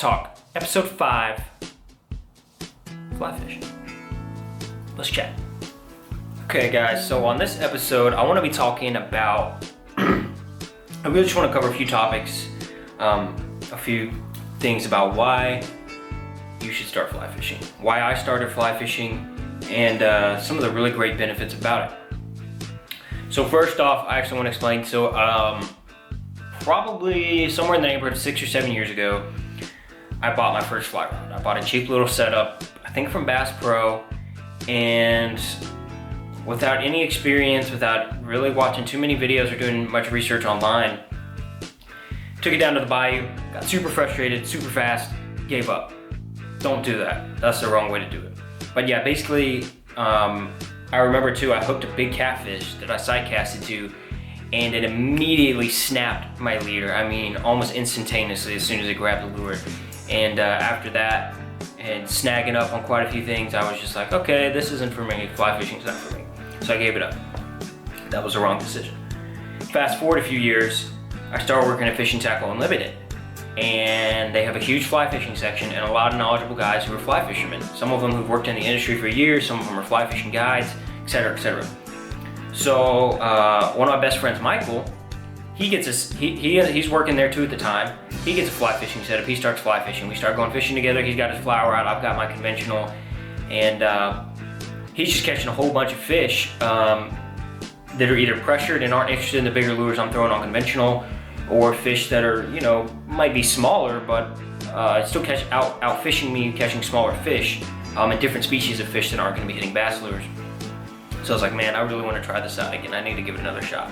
Talk, episode 5, fly fishing. Let's chat. Okay guys, so on this episode, I want to be talking about, I really just want to cover a few topics, a few things about why you should start fly fishing, why I started fly fishing, and some of the really great benefits about it. So first off, I actually want to explain, probably somewhere in the neighborhood of 6 or 7 years ago, I bought my first fly rod. I bought a cheap little setup, I think from Bass Pro, and without any experience, without really watching too many videos or doing much research online, took it down to the bayou, got super frustrated, super fast, gave up. Don't do that. That's the wrong way to do it. But yeah, basically, I remember too, I hooked a big catfish that I side casted to, and it immediately snapped my leader. I mean, almost instantaneously as soon as it grabbed the lure. And after that, and snagging up on quite a few things, I was just like, okay, this isn't for me. Fly fishing's not for me. So I gave it up. That was the wrong decision. Fast forward a few years, I started working at Fishing Tackle Unlimited. And they have a huge fly fishing section and a lot of knowledgeable guys who are fly fishermen. Some of them who've worked in the industry for years, some of them are fly fishing guides, etc., etc. So one of my best friends, Michael, he gets he's working there too at the time. He gets a fly fishing setup. He starts fly fishing. We start going fishing together. He's got his fly rod. I've got my conventional, and he's just catching a whole bunch of fish that are either pressured and aren't interested in the bigger lures I'm throwing on conventional, or fish that are, you know, might be smaller, but still out fishing me, catching smaller fish, and different species of fish that aren't going to be hitting bass lures. So I was like, man, I really want to try this out again. I need to give it another shot.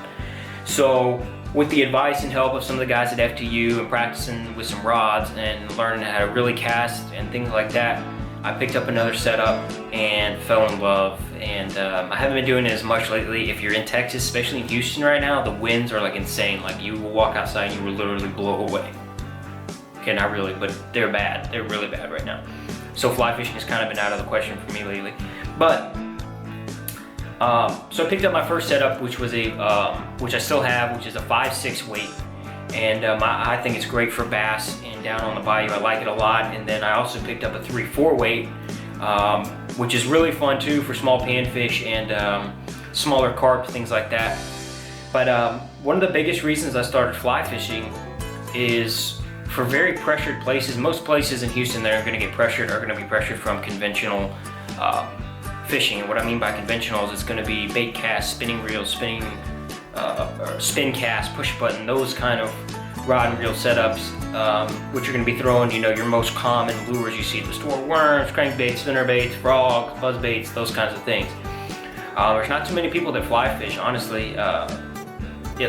So with the advice and help of some of the guys at FTU and practicing with some rods and learning how to really cast and things like that, I picked up another setup and fell in love. And I haven't been doing it as much lately. If you're in Texas, especially in Houston right now, the winds are like insane. Like you will walk outside and you will literally blow away. Okay, not really, but they're bad. They're really bad right now. So fly fishing has kind of been out of the question for me lately. But so I picked up my first setup, which was which I still have, which is a 5/6 weight, and I think it's great for bass and down on the bayou. I like it a lot. And then I also picked up a 3/4 weight, which is really fun too for small panfish and smaller carp, things like that. But one of the biggest reasons I started fly fishing is for very pressured places. Most places in Houston that are going to get pressured are going to be pressured from conventional fishing. And what I mean by conventional is it's going to be bait cast, spinning reels, or spin cast, push button, those kind of rod and reel setups, which you're going to be throwing, you know, your most common lures you see at the store: worms, crankbaits, spinnerbaits, frogs, buzzbaits, those kinds of things. There's not too many people that fly fish, honestly,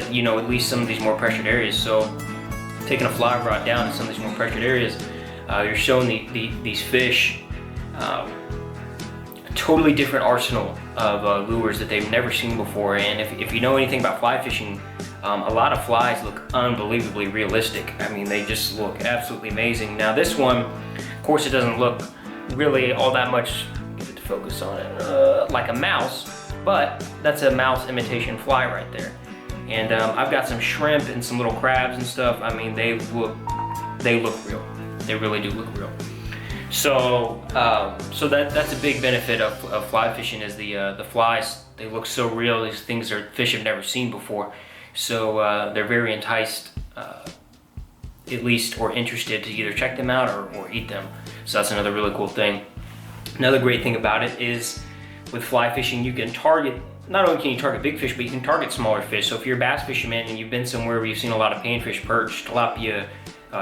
you know, at least some of these more pressured areas. So taking a fly rod down to some of these more pressured areas, you're showing these fish totally different arsenal of lures that they've never seen before. And if you know anything about fly fishing, a lot of flies look unbelievably realistic. I mean, they just look absolutely amazing. Now this one, of course, it doesn't look really all that much, get it to focus on it, like a mouse, but that's a mouse imitation fly right there. And I've got some shrimp and some little crabs and stuff. I mean, they look real. They really do look real. So that's a big benefit of fly fishing, is the flies. They look so real. These things are fish have never seen before. So they're very enticed, at least, or interested to either check them out or eat them. So that's another really cool thing. Another great thing about it is with fly fishing, you can target, not only can you target big fish, but you can target smaller fish. So if you're a bass fisherman and you've been somewhere where you've seen a lot of panfish, perch, tilapia,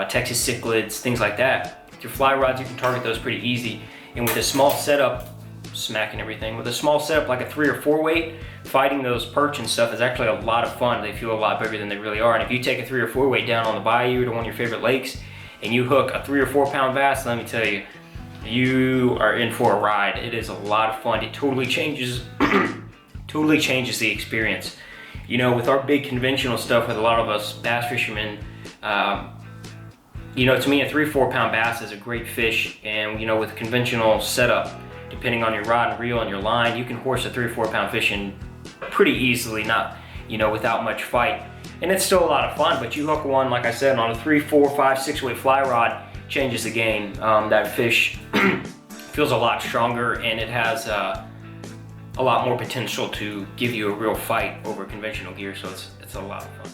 Texas cichlids, things like that, with your fly rods, you can target those pretty easy. And with a small setup, smacking everything, with a small setup like a 3 or 4 weight, fighting those perch and stuff is actually a lot of fun. They feel a lot bigger than they really are. And if you take a 3 or 4 weight down on the bayou to one of your favorite lakes and you hook a 3 or 4 pound bass, let me tell you, you are in for a ride. It is a lot of fun. It totally changes the experience. You know, with our big conventional stuff, with a lot of us bass fishermen, you know, to me, a 3 or 4 pound bass is a great fish. And, you know, with conventional setup, depending on your rod and reel and your line, you can horse a 3 or 4 pound fish in pretty easily, not, you know, without much fight. And it's still a lot of fun, but you hook one, like I said, on a 3, 4, 5, 6 weight fly rod, changes the game. That fish feels a lot stronger, and it has a lot more potential to give you a real fight over conventional gear, so it's a lot of fun.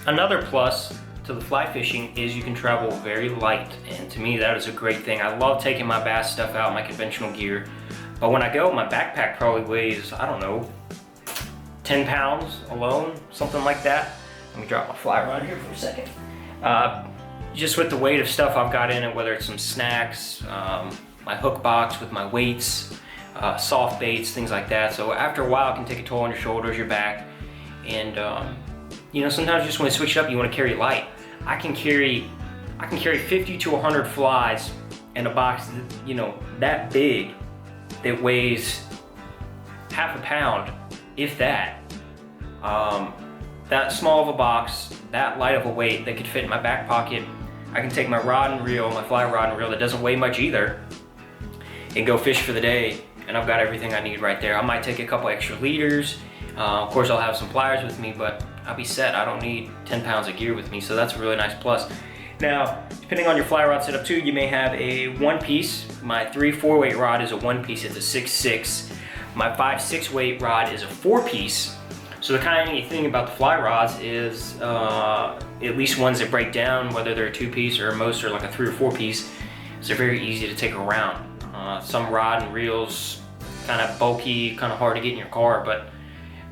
Another plus to the fly fishing is you can travel very light, and to me that is a great thing. I love taking my bass stuff out, my conventional gear, but when I go, my backpack probably weighs, I don't know, 10 pounds alone, something like that. Let me drop my fly rod here for a second. Just with the weight of stuff I've got in it, whether it's some snacks, my hook box with my weights, soft baits, things like that. So after a while, it can take a toll on your shoulders, your back, and you know, sometimes you just want to switch it up. You want to carry light. I can carry 50 to 100 flies in a box, you know, that big, that weighs half a pound, if that. That small of a box, that light of a weight that could fit in my back pocket. I can take my rod and reel, my fly rod and reel that doesn't weigh much either, and go fish for the day, and I've got everything I need right there. I might take a couple extra leaders. Of course, I'll have some pliers with me, but I'll be set. I don't need 10 pounds of gear with me, so that's a really nice plus. Now, depending on your fly rod setup too, you may have a 1-piece. My 3/4 weight rod is a 1-piece, it's a 6/6. My 5/6 weight rod is a 4-piece. So the kind of neat thing about the fly rods is, at least ones that break down, whether they're a 2-piece or most are like a 3 or 4-piece, is they're very easy to take around. Some rod and reels, kind of bulky, kind of hard to get in your car, but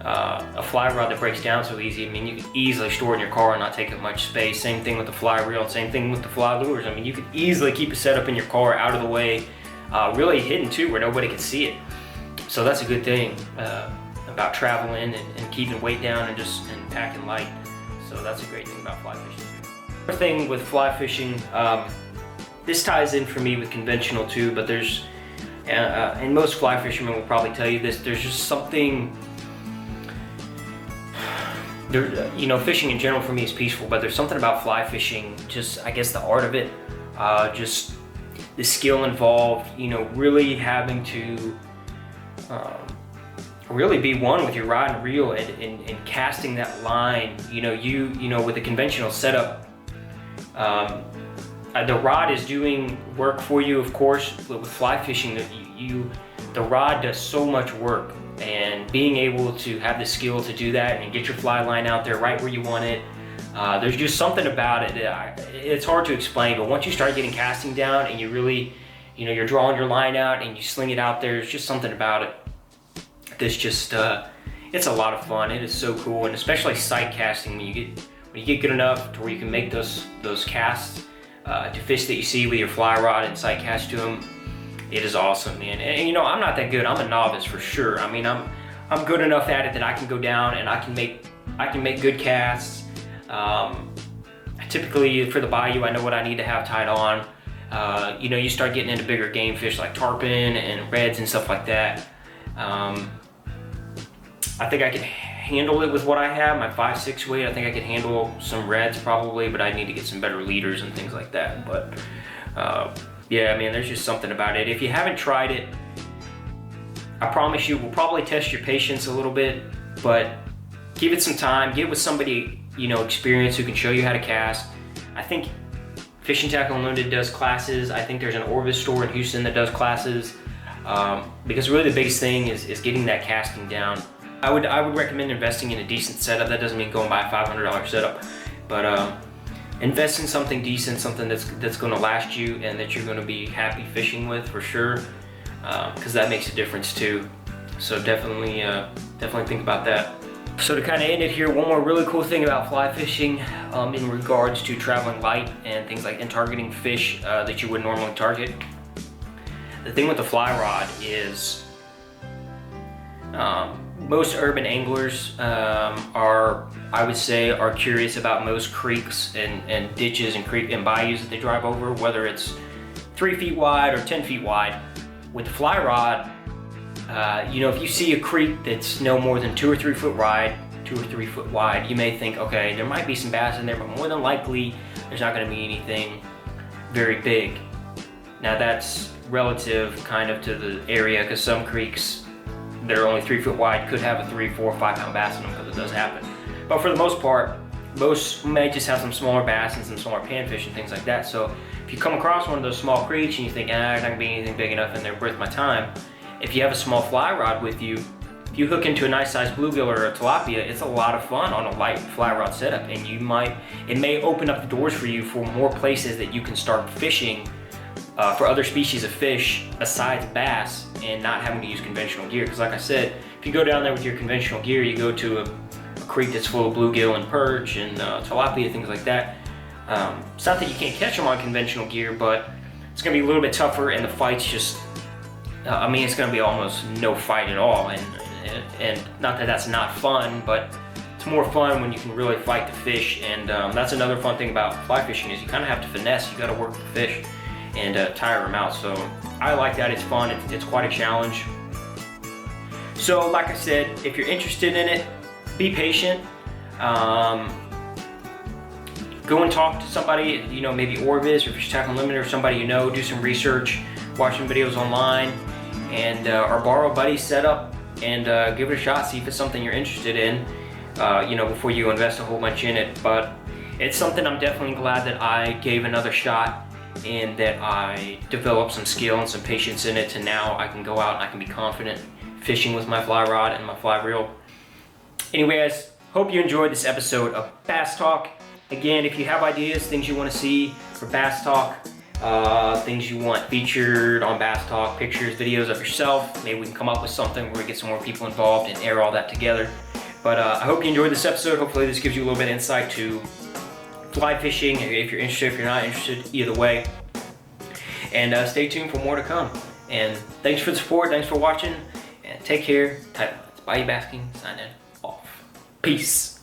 a fly rod that breaks down so easy, I mean, you can easily store it in your car and not take up much space. Same thing with the fly reel, same thing with the fly lures. I mean, you could easily keep it set up in your car, out of the way, really hidden too, where nobody can see it. So that's a good thing about traveling and keeping weight down and packing light. So that's a great thing about fly fishing. Another thing with fly fishing, this ties in for me with conventional too, but there's, and most fly fishermen will probably tell you this, there's just something, you know, fishing in general for me is peaceful, but there's something about fly fishing, just, I guess, the art of it, just the skill involved, you know, really having to really be one with your rod and reel and casting that line. You know, with a conventional setup, the rod is doing work for you, of course, but with fly fishing, the rod does so much work, and being able to have the skill to do that and get your fly line out there right where you want it, there's just something about it. It's hard to explain, but once you start getting casting down and you really, you know, you're drawing your line out and you sling it out there, there's just something about it that's just, it's a lot of fun. It is so cool, and especially sight casting, when you get good enough to where you can make those casts to fish that you see with your fly rod and sight cast to them. It is awesome, man. And you know, I'm not that good. I'm a novice for sure. I mean, I'm good enough at it that I can go down and I can make good casts. Typically for the bayou, I know what I need to have tied on. You know, you start getting into bigger game fish like tarpon and reds and stuff like that. I think I can handle it with what I have, my 5/6 weight. I think I could handle some reds probably, but I need to get some better leaders and things like that. But yeah, man, there's just something about it. If you haven't tried it, I promise you, we'll probably test your patience a little bit, but give it some time. Get with somebody, you know, experienced, who can show you how to cast. I think Fishing Tackle Unlimited does classes. I think there's an Orvis store in Houston that does classes. Because really the biggest thing is getting that casting down. I would recommend investing in a decent setup. That doesn't mean going buy a $500 setup, but invest in something decent, something that's going to last you and that you're going to be happy fishing with for sure, because that makes a difference too. So definitely think about that. So to kind of end it here, one more really cool thing about fly fishing in regards to traveling light and things like and targeting fish that you wouldn't normally target. The thing with the fly rod is most urban anglers are curious about most creeks and ditches and bayous that they drive over, whether it's 3 feet wide or 10 feet wide. With the fly rod, you know, if you see a creek that's no more than 2 or 3 foot wide, you may think, okay, there might be some bass in there, but more than likely, there's not going to be anything very big. Now that's relative kind of to the area, because some creeks that are only 3 foot wide could have a 3, 4, 5 pound bass in them, because it does happen. But for the most part, most may just have some smaller bass and some smaller panfish and things like that. So if you come across one of those small creeks and you think, there's not gonna be anything big enough in there worth my time, if you have a small fly rod with you, if you hook into a nice sized bluegill or a tilapia, it's a lot of fun on a light fly rod setup, and it may open up the doors for you for more places that you can start fishing for other species of fish besides bass, and not having to use conventional gear. Because like I said, if you go down there with your conventional gear, you go to a creek that's full of bluegill and perch and tilapia, things like that. It's not that you can't catch them on conventional gear, but it's gonna be a little bit tougher, and the fight's just, it's gonna be almost no fight at all. And not that that's not fun, but it's more fun when you can really fight the fish. And that's another fun thing about fly fishing, is you kind of have to finesse. You got to work the fish and tire them out. So I like that. It's fun. It's quite a challenge. So like I said, if you're interested in it, be patient. Go and talk to somebody, maybe Orvis or Fish Tackle Unlimited, or somebody do some research, watch some videos online, and or borrow a buddy's setup and give it a shot. See if it's something you're interested in, before you invest a whole bunch in it. But it's something I'm definitely glad that I gave another shot, and that I developed some skill and some patience in it, to now I can go out and I can be confident fishing with my fly rod and my fly reel. Anyway, guys, hope you enjoyed this episode of Bass Talk. Again, if you have ideas, things you want to see for Bass Talk, things you want featured on Bass Talk, pictures, videos of yourself, maybe we can come up with something where we get some more people involved and air all that together. But I hope you enjoyed this episode. Hopefully this gives you a little bit of insight to fly fishing, if you're interested, if you're not interested, either way. And stay tuned for more to come. And thanks for the support, thanks for watching, and take care. Tight lines. Bayou Basking, signing off. Peace.